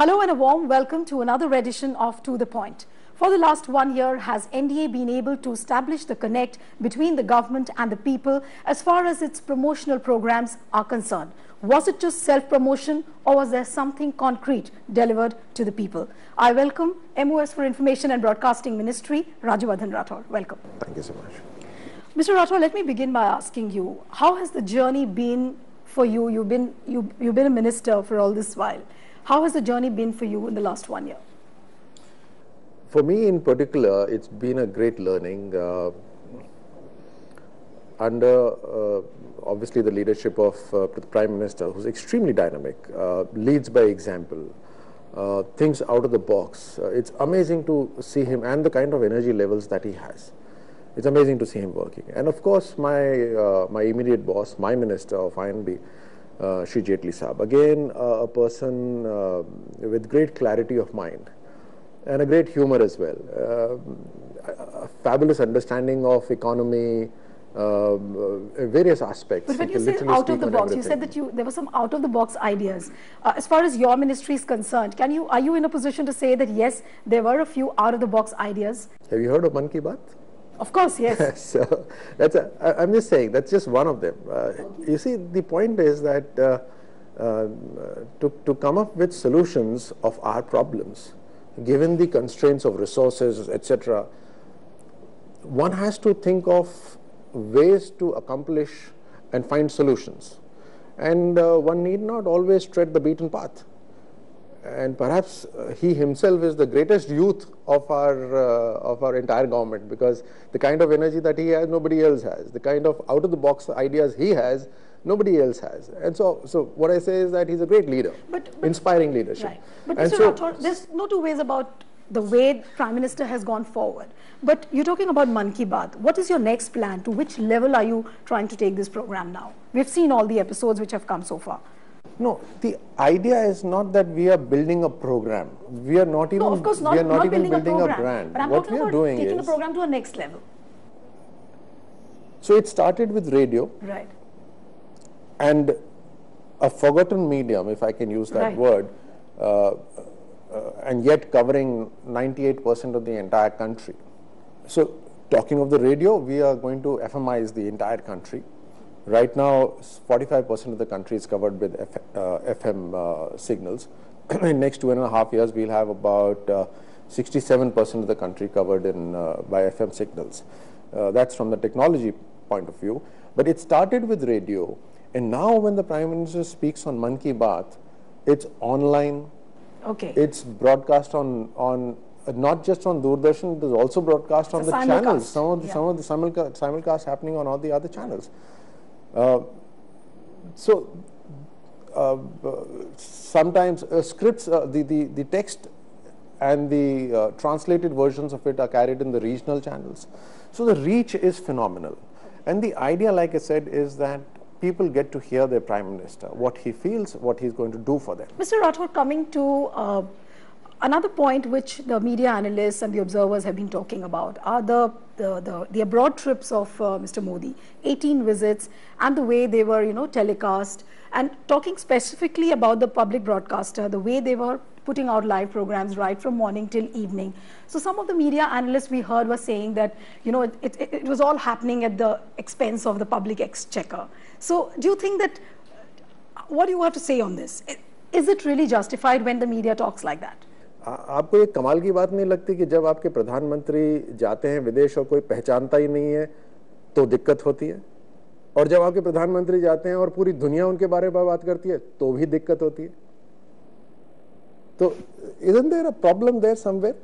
Hello and a warm welcome to another edition of To The Point. For the last 1 year, has NDA been able to establish the connect between the government and the people as far as its promotional programs are concerned? Was it just self-promotion or was there something concrete delivered to the people? I welcome MOS for Information and Broadcasting Ministry, Rajyavardhan Rathore. Welcome. Thank you so much. Mr. Rathore, let me begin by asking you, how has the journey been for you? You've been a minister for all this while. How has the journey been for you in the last 1 year? For me in particular, it's been a great learning under obviously the leadership of the Prime Minister, who's extremely dynamic, leads by example, thinks out of the box. It's amazing to see him and the kind of energy levels that he has. It's amazing to see him working. And of course, my immediate boss, my Minister of INB, Shri Jaitley Saab, again a person with great clarity of mind and a great humor as well, a fabulous understanding of economy, various aspects. But when you say out of the box, you said that there were some out of the box ideas. As far as your ministry is concerned, are you in a position to say that yes, there were a few out of the box ideas? Have you heard of Man Ki Baat? Of course, yes. So I'm just saying that's just one of them. You see, the point is that to come up with solutions of our problems, given the constraints of resources, etc., one has to think of ways to accomplish and find solutions. And one need not always tread the beaten path. And perhaps he himself is the greatest youth of our entire government, because the kind of energy that he has, nobody else has. The kind of out-of-the-box ideas he has, nobody else has. And so what I say is that he's a great leader, inspiring leadership. Right. But Mr. Rathore, there's no two ways about the way Prime Minister has gone forward. But you're talking about Man Ki Baat. What is your next plan? To which level are you trying to take this program now? We've seen all the episodes which have come so far. No, the idea is not that we are building a program. We are not even, no, of course not, we are not even building a brand. But I'm what talking we are about doing taking is, the program to a next level. So it started with radio. Right. And a forgotten medium, if I can use that word, and yet covering 98% of the entire country. So talking of the radio, we are going to FMize the entire country. Right now, 45% of the country is covered with FM signals. In next 2.5 years, we'll have about 67% of the country covered by FM signals. That's from the technology point of view. But it started with radio, and now when the Prime Minister speaks on Man Ki Baat, it's online. Okay. It's broadcast on not just on Doordarshan, it is also broadcast on the channels. Some of the simulcast happening on all the other channels. Sometimes scripts, the text and the translated versions of it are carried in the regional channels. So the reach is phenomenal. And the idea, like I said, is that people get to hear their Prime Minister, what he feels, what he's going to do for them. Mr. Rathore, coming to another point which the media analysts and the observers have been talking about are the abroad trips of Mr. Modi, 18 visits, and the way they were, telecast, and talking specifically about the public broadcaster, the way they were putting out live programs right from morning till evening. So some of the media analysts we heard were saying that, it was all happening at the expense of the public exchequer. So do you think that, what do you have to say on this? Is it really justified when the media talks like that? आपको एक कमाल की बात नहीं लगती कि जब आपके प्रधानमंत्री जाते हैं विदेश और कोई पहचानता ही नहीं है तो दिक्कत होती है, और जब आपके प्रधानमंत्री जाते हैं और पूरी दुनिया उनके बारे में बात करती है तो भी दिक्कत होती है? तो isn't there a problem there somewhere?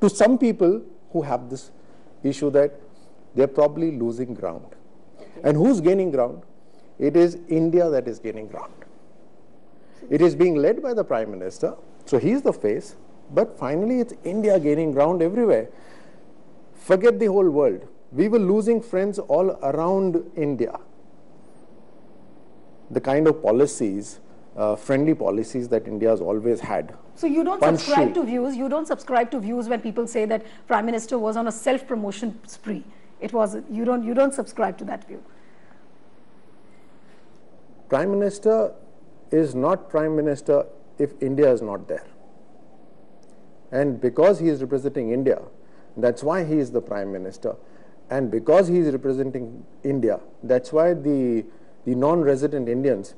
To some people who have this issue that they're probably losing ground. And who's gaining ground? It is India that is gaining ground. It is being led by the Prime Minister. So he's the face, but finally it's India gaining ground everywhere. Forget the whole world. We were losing friends all around India. The kind of policies, friendly policies that India has always had. So you don't subscribe to views. You don't subscribe to views when people say that Prime Minister was on a self-promotion spree. It was you don't subscribe to that view. Prime Minister is not Prime Minister if India is not there. And because he is representing India, that's why he is the Prime Minister. And because he is representing India, that's why the non-resident Indians,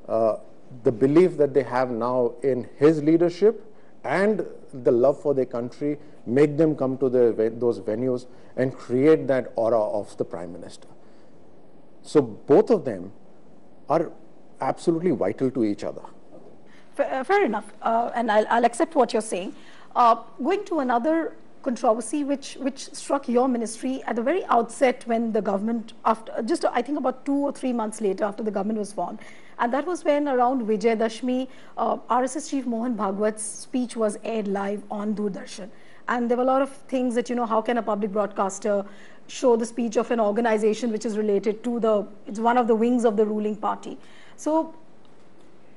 the belief that they have now in his leadership and the love for their country make them come to those venues and create that aura of the Prime Minister. So both of them are absolutely vital to each other. Fair enough, and I'll accept what you're saying. Going to another controversy which struck your ministry at the very outset when the government, after just I think about 2 or 3 months later after the government was formed, and that was when around Vijayadashmi, RSS chief Mohan Bhagwat's speech was aired live on Doordarshan. And there were a lot of things that, how can a public broadcaster show the speech of an organization which is related to it's one of the wings of the ruling party. So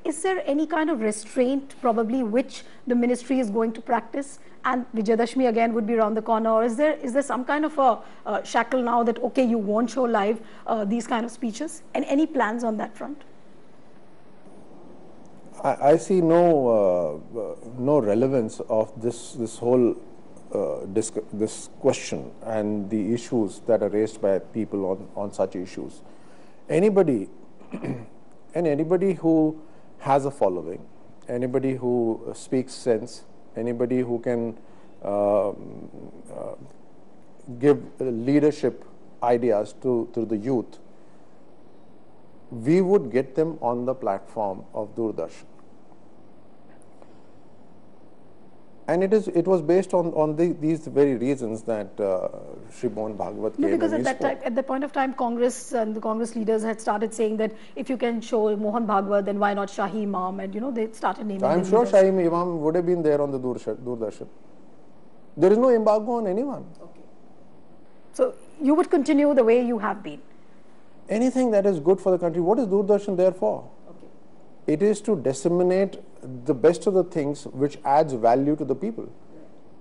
is there any kind of restraint probably which the ministry is going to practice? And Vijayadashmi again would be around the corner, or is there some kind of a shackle now that, okay, you won't show live these kind of speeches? And any plans on that front? I see no relevance of this whole this question and the issues that are raised by people on such issues. Anybody and anybody who has a following, anybody who speaks sense, anybody who can give leadership ideas to the youth, we would get them on the platform of Doordarshan. And it was based on these very reasons that Shri Mohan Bhagwat came. No, because and at that point of time, Congress and the Congress leaders had started saying that if you can show Mohan Bhagwat, then why not Shahi Imam? And they started naming. I'm sure Shahi Imam would have been there on the Doordarshan. There is no embargo on anyone. Okay. So you would continue the way you have been. Anything that is good for the country. What is Doordarshan there for? Okay. It is to disseminate the best of the things which adds value to the people.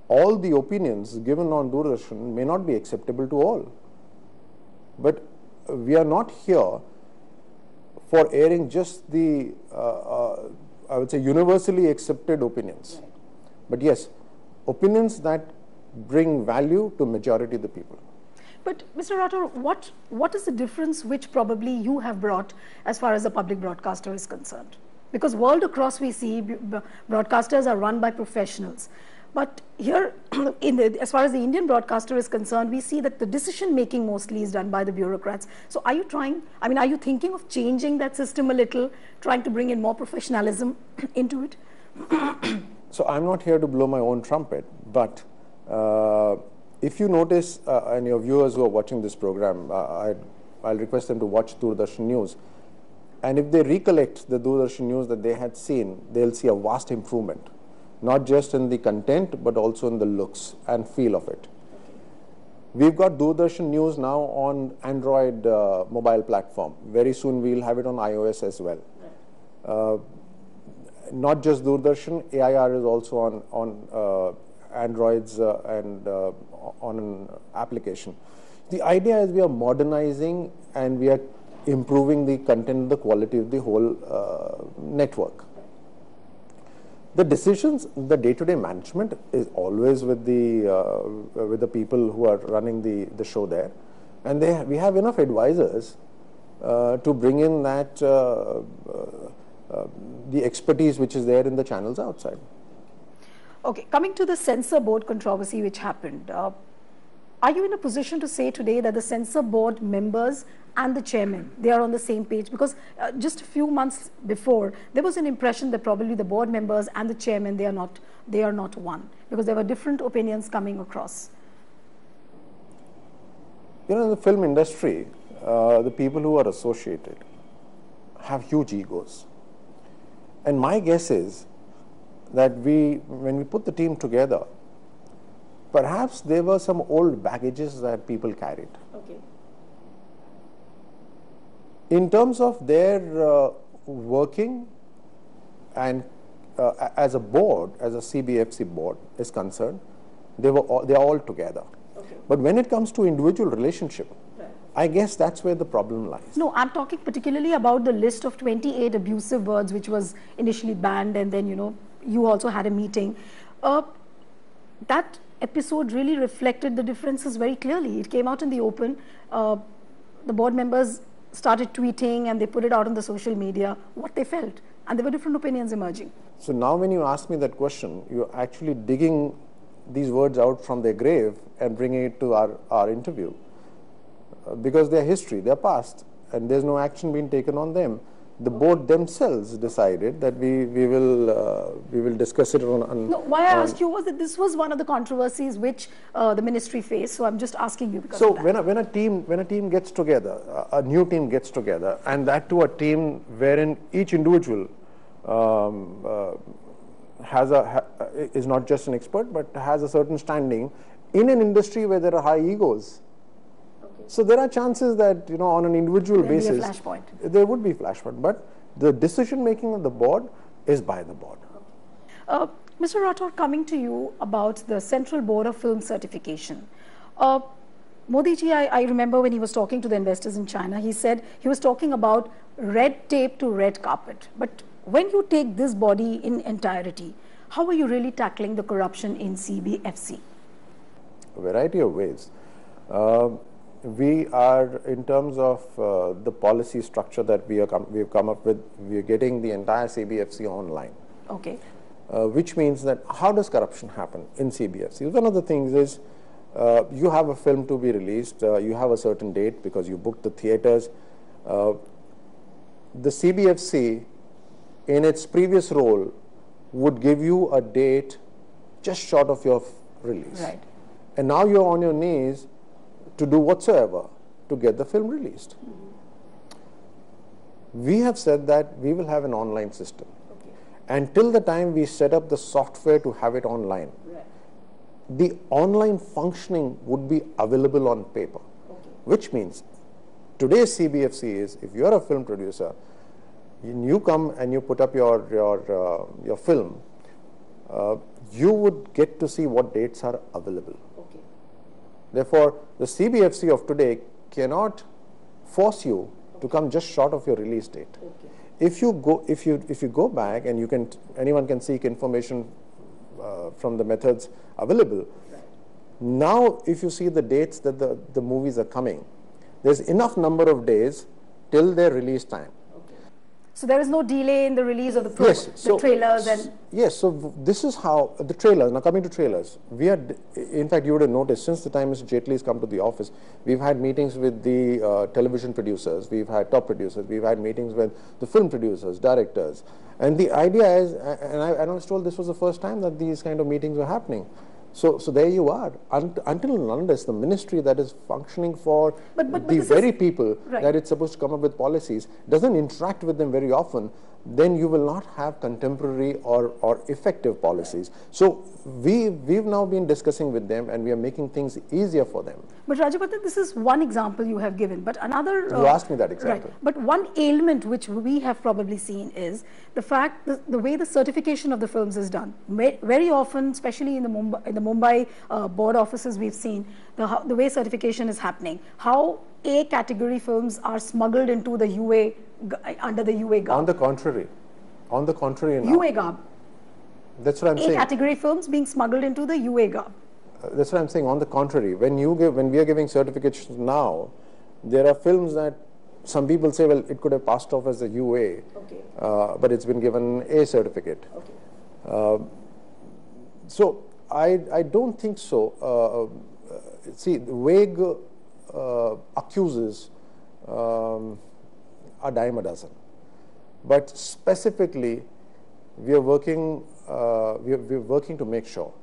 All the opinions given on Doordarshan may not be acceptable to all. But we are not here for airing just the, I would say, universally accepted opinions. Right. But yes, opinions that bring value to majority of the people. But Mr. Rathore, what is the difference which probably you have brought as far as the public broadcaster is concerned? Because world across we see broadcasters are run by professionals. But here, as far as the Indian broadcaster is concerned, we see that the decision making mostly is done by the bureaucrats. So are you thinking of changing that system a little, trying to bring in more professionalism into it? So I'm not here to blow my own trumpet, but if you notice, and your viewers who are watching this program, I'll request them to watch Doordarshan News. And if they recollect the Doordarshan News that they had seen, they'll see a vast improvement, not just in the content, but also in the looks and feel of it. We've got Doordarshan News now on Android mobile platform. Very soon we'll have it on iOS as well. Not just Doordarshan, AIR is also on Androids and on an application. The idea is we are modernizing and we are improving the content, the quality of the whole network. The decisions, the day-to-day management is always with the people who are running the show there, and we have enough advisors to bring in that the expertise which is there in the channels outside. Okay, coming to the censor board controversy which happened, are you in a position to say today that the censor board members and the chairman, they are on the same page? Because just a few months before, there was an impression that probably the board members and the chairman, they are not one, because there were different opinions coming across. In the film industry, the people who are associated have huge egos. And my guess is that when we put the team together, perhaps there were some old baggages that people carried. Okay. In terms of their working and as a board, as a CBFC board is concerned, they are all together. Okay. But when it comes to individual relationship, right, I guess that's where the problem lies. No, I'm talking particularly about the list of 28 abusive words which was initially banned, and then, you also had a meeting. That episode really reflected the differences very clearly. It came out in the open. The board members started tweeting and they put it out on the social media what they felt, and there were different opinions emerging. So now when you ask me that question, you're actually digging these words out from their grave and bringing it to our interview. Because they're history, they're past, and there's no action being taken on them. The board themselves decided that we will discuss it on. No, why I asked you was that this was one of the controversies which the ministry faced. So I'm just asking you because so of that. when a team gets together, a new team gets together, and that to a team wherein each individual is not just an expert but has a certain standing in an industry where there are high egos. So there are chances that, on an individual basis, there would be flashpoint. But the decision making of the board is by the board. Mr. Rathore, coming to you about the Central Board of Film Certification. Modi ji, I remember when he was talking to the investors in China, he said he was talking about red tape to red carpet. But when you take this body in entirety, how are you really tackling the corruption in CBFC? A variety of ways. We are, in terms of the policy structure that we've come up with, we are getting the entire CBFC online. Okay. Which means that how does corruption happen in CBFC? One of the things is you have a film to be released, you have a certain date because you booked the theaters. The CBFC, in its previous role, would give you a date just short of your release. Right. And now you're on your knees to do whatsoever to get the film released. We have said that we will have an online system. Okay. Until the time we set up the software to have it online, Right. the online functioning would be available on paper. Okay. Which means today's CBFC is, if you're a film producer, you come and you put up your film, you would get to see what dates are available. Okay. Therefore, the CBFC of today cannot force you to come just short of your release date. Okay. If you go back, and anyone can seek information from the methods available. Right. Now, if you see the dates that the movies are coming, there's enough number of days till their release time. So there is no delay in the release of the trailers and... Yes, so this is how the trailers, now coming to trailers, in fact you would have noticed since the time Mr. Jaitley has come to the office, we've had meetings with the television producers, we've had top producers, we've had meetings with the film producers, directors, and the idea is, and I was told this was the first time that these kind of meetings were happening. So there you are. Until and unless the ministry that is functioning for the very people that it's supposed to come up with policies doesn't interact with them very often, then you will not have contemporary or effective policies. So we've now been discussing with them, and we are making things easier for them. But Rajyavardhan, this is one example you have given, but another... You asked me that example. Right. But one ailment which we have probably seen is the fact that the way the certification of the films is done. Very often, especially in the Mumbai board offices, we've seen the way certification is happening. How A category films are smuggled into the UA, under the UA garb. On the contrary. Now. UA garb. That's what I'm saying. A category films being smuggled into the UA garb. That's what I'm saying. On the contrary, when we are giving certifications now, there are films that some people say, well, it could have passed off as a UA, but it's been given A certificate. Okay. So I don't think so. See, vague accuses a dime a dozen, but specifically, we are working. We're working to make sure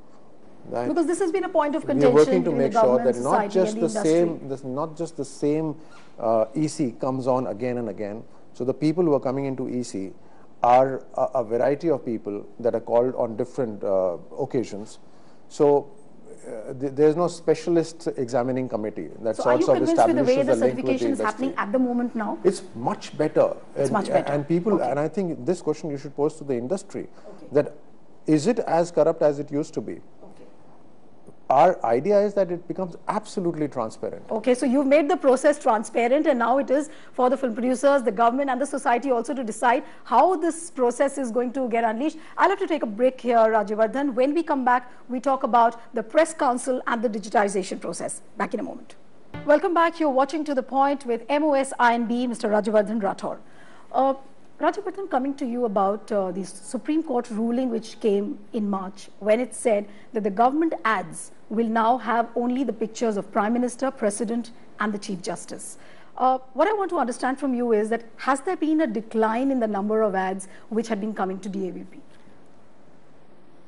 that, because this has been a point of contention. We're working to between make the sure that society not just the same EC comes on again and again. So the people who are coming into EC are a variety of people that are called on different occasions. So there's no specialist examining committee that so sorts of establishes the way the link with the certification is industry. happening at the moment now? It's much better. It's much better. And people, and I think this question you should pose to the industry, that is it as corrupt as it used to be? our idea is that it becomes absolutely transparent. Okay, so you've made the process transparent, and now it is for the film producers, the government and the society also to decide how this process is going to get unleashed. I'll have to take a break here, Rajyavardhan. When we come back, we talk about the press council and the digitization process. Back in a moment. Welcome back. You're watching To The Point with MOS INB, Mr. Rajyavardhan Rathore. Rajyavardhan, coming to you about the Supreme Court ruling which came in March, when it said that the government ads will now have only the pictures of Prime Minister, President and the Chief Justice. What I want to understand from you is that has there been a decline in the number of ads which had been coming to DAVP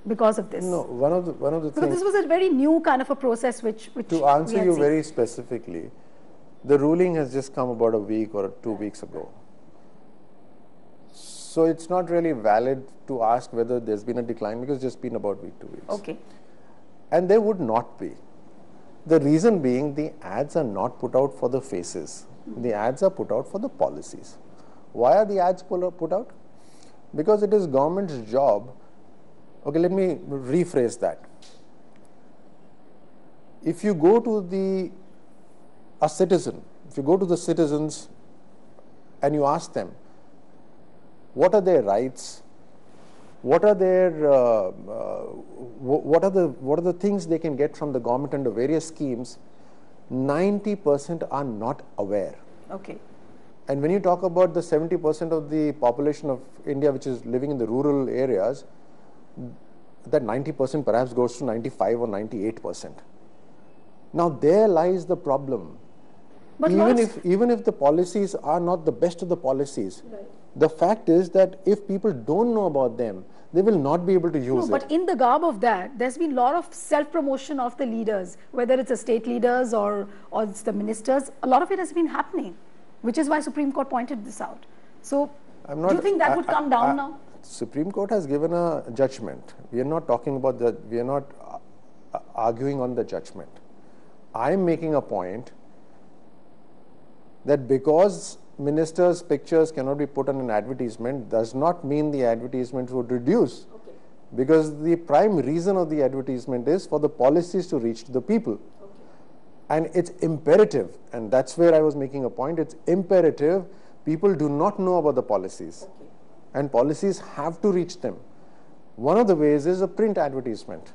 because of this? No, one of the because things, this was a very new kind of a process which to answer you very specifically, the ruling has just come about a week or 2 weeks ago. So it's not really valid to ask whether there's been a decline, because it's just been about 2 weeks. Okay. And there would not be. The reason being, the ads are not put out for the faces. The ads are put out for the policies. Why are the ads put out? Because it is government's job. Okay, let me rephrase that. If you go to a citizen, if you go to the citizens and you ask them, what are their rights? What are their what are the things they can get from the government under various schemes? 90% are not aware. Okay. And when you talk about the 70% of the population of India which is living in the rural areas, that 90% perhaps goes to 95 or 98%. Now there lies the problem. But even if the policies are not the best of the policies, right, the fact is that if people don't know about them, they will not be able to use it. But in the garb of that, there's been a lot of self-promotion of the leaders, whether it's the state leaders or it's the ministers. A lot of it has been happening, which is why Supreme Court pointed this out. So do you think that would come down now? Supreme Court has given a judgment. We are not talking about that. We are not arguing on the judgment. I am making a point that because ministers' pictures cannot be put on an advertisement does not mean the advertisement would reduce. Okay. Because the prime reason of the advertisement is for the policies to reach to the people. Okay. And it's imperative, and that's where I was making a point, it's imperative people do not know about the policies. Okay. And policies have to reach them. One of the ways is a print advertisement.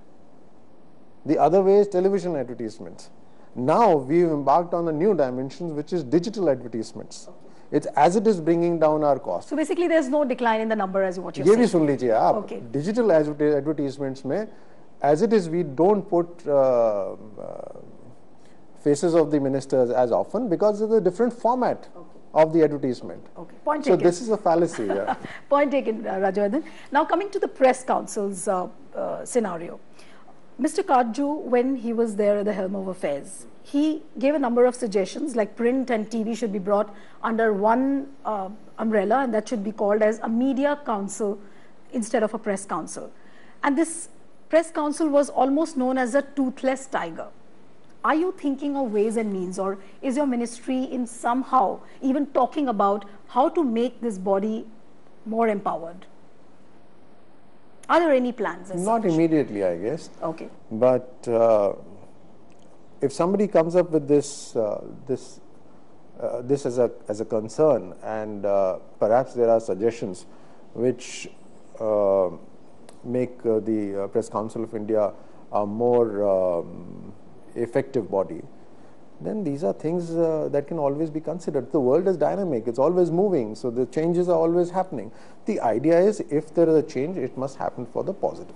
The other way is television advertisements. Now we've embarked on a new dimension, which is digital advertisements. Okay. It's as it is bringing down our cost. So basically there's no decline in the number as what you're saying. ये भी सुन लीजिए आप. Okay. Digital advertisements में, as it is, we don't put faces of the ministers as often because of the different format. Okay. Of the advertisement. Okay. Point taken. So this is a fallacy. Yeah. Point taken, Rajyavardhan. Now coming to the press council's scenario. Mr. Kajju, when he was there at the helm of affairs, he gave a number of suggestions like print and TV should be brought under one umbrella, and that should be called as a media council instead of a press council. And this press council was almost known as a toothless tiger. Are you thinking of ways and means, or is your ministry in somehow even talking about how to make this body more empowered? Are there any plans? Not immediately, I guess. Okay. But if somebody comes up with this as a concern, and perhaps there are suggestions which make the Press Council of India a more effective body, then these are things that can always be considered. The world is dynamic, it's always moving, so the changes are always happening. The idea is, if there is a change, it must happen for the positive.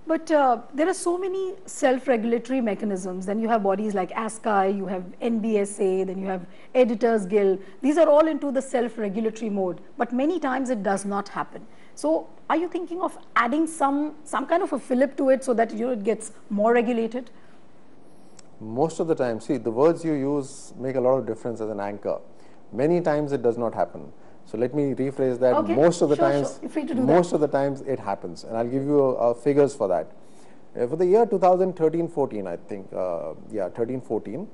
But there are so many self-regulatory mechanisms. Then you have bodies like ASCI, you have NBSA, then you have Editors Guild. These are all into the self-regulatory mode, but many times it does not happen. So are you thinking of adding some kind of a fillip to it so that it gets more regulated? Most of the time, see, the words you use make a lot of difference as an anchor. Many times it does not happen. So let me rephrase that. Okay. Most of the times it happens, and I'll give you figures for that. For the year 2013-14, I think, 13-14,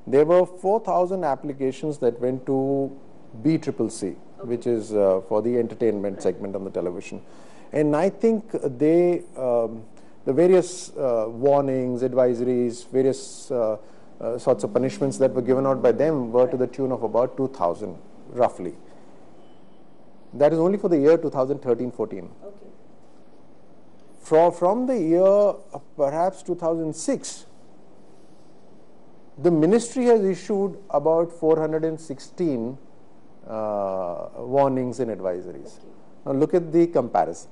there were 4,000 applications that went to BCCC, which is for the entertainment segment on the television, and I think the the various warnings, advisories, various sorts of punishments that were given out by them were to the tune of about 2,000 roughly. That is only for the year 2013-14. Okay. From the year perhaps 2006, the ministry has issued about 416 warnings and advisories. Okay. Now look at the comparison.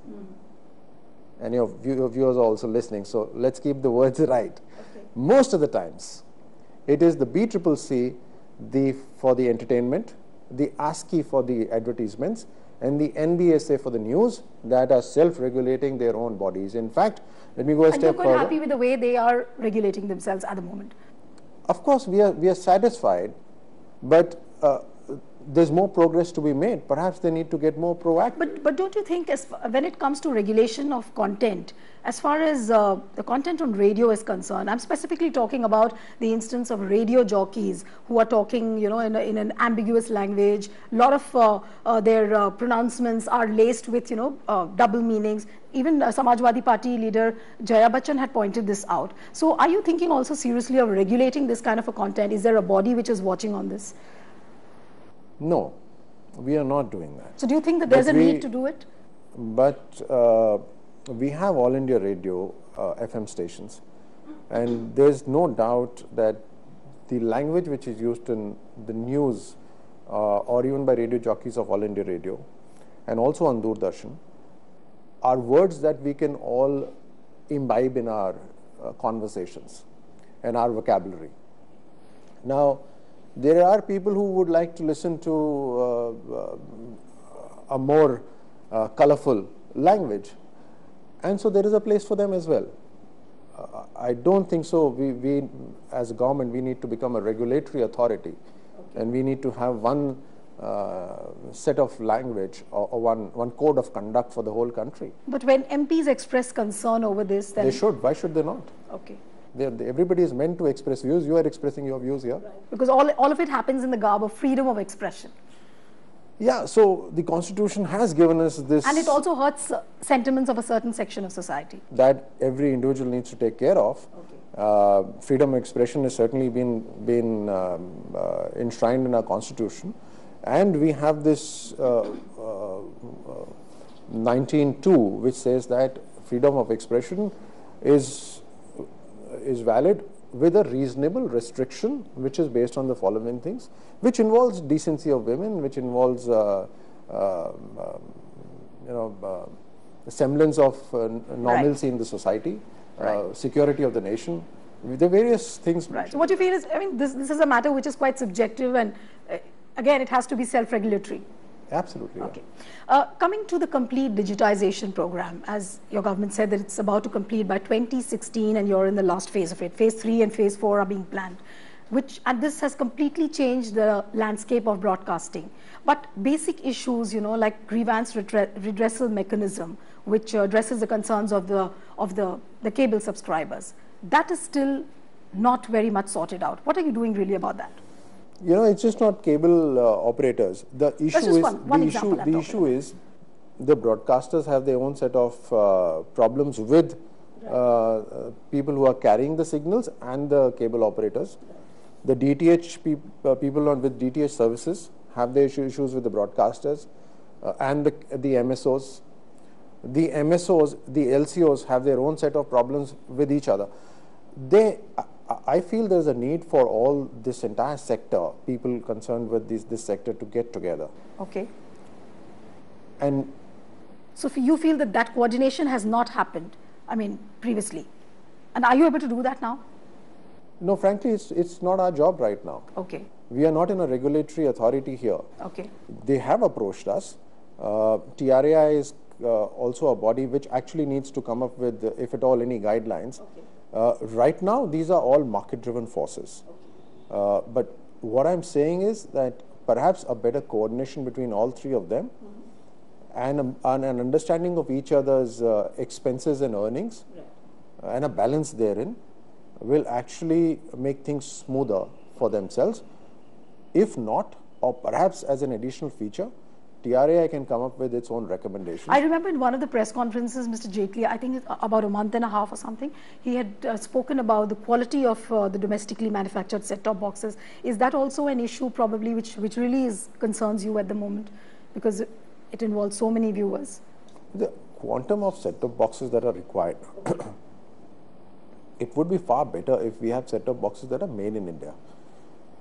And your viewers are also listening, so let's keep the words right. Okay. Most of the times, it is the BCCC for the entertainment, the ASCII for the advertisements, and the NBSA for the news that are self-regulating their own bodies. In fact, let me go a step further. And you're quite happy with the way they are regulating themselves at the moment? Of course, we are satisfied, but there's more progress to be made. Perhaps they need to get more proactive. But don't you think, when it comes to regulation of content, as far as the content on radio is concerned, I'm specifically talking about the instance of radio jockeys who are talking, you know, in an ambiguous language. A lot of their pronouncements are laced with, you know, double meanings. Even Samajwadi Party leader Jaya Bachchan had pointed this out. So are you thinking also seriously of regulating this kind of a content? Is there a body which is watching on this? No, we are not doing that. So do you think that there's a need to do it? But we have All India Radio FM stations, and there's no doubt that the language which is used in the news or even by radio jockeys of All India Radio and also on Doordarshan are words that we can all imbibe in our conversations and our vocabulary. Now, there are people who would like to listen to a more colorful language, and so there is a place for them as well. I don't think so. We as a government, we need to become a regulatory authority, and we need to have one set of language or one code of conduct for the whole country. But when MPs express concern over this, then... They should. Why should they not? Okay. Everybody is meant to express views. You are expressing your views here. Right. Because all of it happens in the garb of freedom of expression. Yeah, so the Constitution has given us this... And it also hurts sentiments of a certain section of society. That every individual needs to take care of. Okay. Freedom of expression has certainly been enshrined in our Constitution. And we have this 19(2), which says that freedom of expression is valid with a reasonable restriction, which is based on the following things, which involves decency of women, which involves semblance of normalcy in the society, security of the nation, the various things. Right. So what you feel is, I mean, this is a matter which is quite subjective, and again, it has to be self-regulatory. Absolutely. Okay. Coming to the complete digitization program, as your government said that it's about to complete by 2016, and you're in the last phase of it. Phase 3 and phase 4 are being planned, and this has completely changed the landscape of broadcasting. But basic issues, you know, like grievance redressal mechanism, which addresses the concerns of the cable subscribers, that is still not very much sorted out. What are you doing really about that? You know, it's just not cable operators. The issue is the broadcasters have their own set of problems with people who are carrying the signals and the cable operators. The DTH people with DTH services have their issues with the broadcasters and the MSOs. The MSOs, the LCOs have their own set of problems with each other. I feel there's a need for all this entire sector, people concerned with this sector, to get together. Okay. And so you feel that coordination has not happened, I mean, previously. And are you able to do that now? No, frankly, it's not our job right now. Okay. We are not in a regulatory authority here. Okay. They have approached us. TRAI is also a body which actually needs to come up with, if at all, any guidelines. Okay. Right now, these are all market-driven forces. Okay. But what I'm saying is that perhaps a better coordination between all three of them, and an understanding of each other's expenses and earnings, and a balance therein, will actually make things smoother for themselves. If not, or perhaps as an additional feature, TRAI can come up with its own recommendations. I remember in one of the press conferences, Mr. Jaitley, I think about a month and a half or something, he had spoken about the quality of the domestically manufactured set-top boxes. Is that also an issue probably which really concerns you at the moment, because it involves so many viewers? The quantum of set-top boxes that are required, it would be far better if we have set-top boxes that are made in India.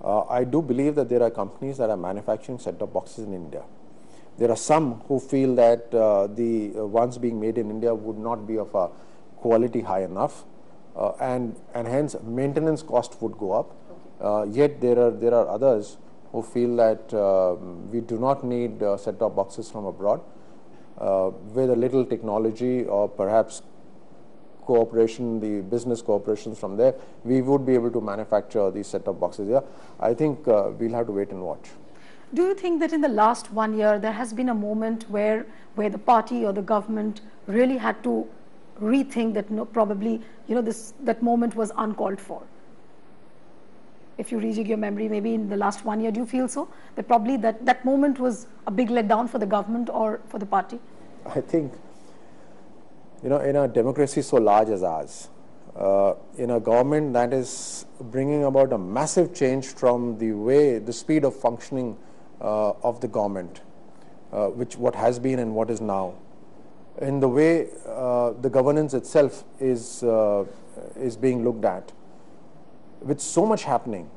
I do believe that there are companies that are manufacturing set-top boxes in India. There are some who feel that the ones being made in India would not be of a quality high enough, and hence maintenance cost would go up. Yet there are others who feel that we do not need set-top boxes from abroad. With a little technology or perhaps cooperation, the business cooperations from there, we would be able to manufacture these set-top boxes here. I think we'll have to wait and watch. Do you think that in the last 1 year there has been a moment where the party or the government really had to rethink that probably that moment was uncalled for? If you rejig your memory, maybe in the last 1 year, do you feel so? That probably that moment was a big letdown for the government or for the party? I think, in a democracy so large as ours, in a government that is bringing about a massive change from the speed of functioning of the government, what has been and what is now, in the way the governance itself is being looked at, with so much happening,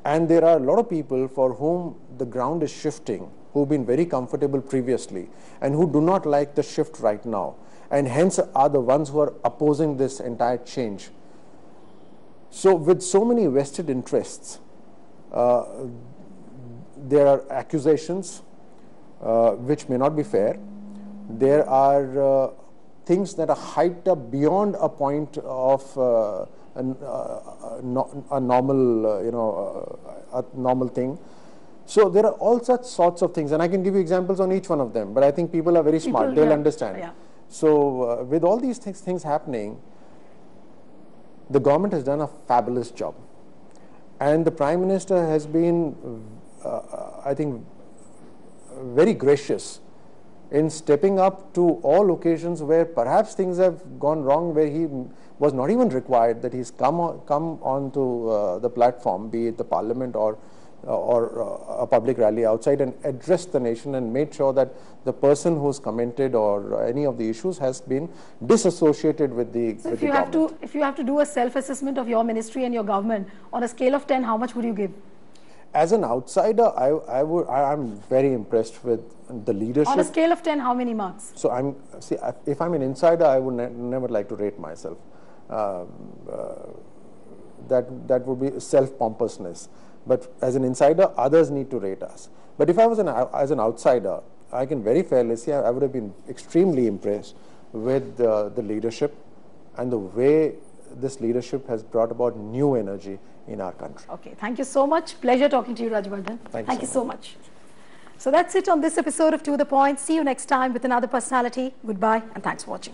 and there are a lot of people for whom the ground is shifting, who've been very comfortable previously and who do not like the shift right now, and hence are the ones who are opposing this entire change. So with so many vested interests, there are accusations which may not be fair. There are things that are hyped up beyond a point of a normal, a normal thing. So there are all such sorts of things, and I can give you examples on each one of them, but I think people are very smart, they'll understand. Yeah. So with all these things happening, the government has done a fabulous job, and the Prime Minister has been, I think, very gracious in stepping up to all occasions where perhaps things have gone wrong, where he was not even required, that he's come onto the platform, be it the Parliament or a public rally outside, and addressed the nation and made sure that the person who's commented or any of the issues has been disassociated with the So with if you have to do a self-assessment of your ministry and your government on a scale of 10, how much would you give? As an outsider, I'm very impressed with the leadership. On a scale of 10, how many marks? So if I'm an insider, I would never like to rate myself. That would be self-pompousness. But as an insider, others need to rate us. But if I was as an outsider, I can very fairly say I would have been extremely impressed with the leadership and the way this leadership has brought about new energy in our country. Okay, thank you so much. Pleasure talking to you, Rajyavardhan. Thank you so much. So that's it on this episode of To The Point. See you next time with another personality. Goodbye and thanks for watching.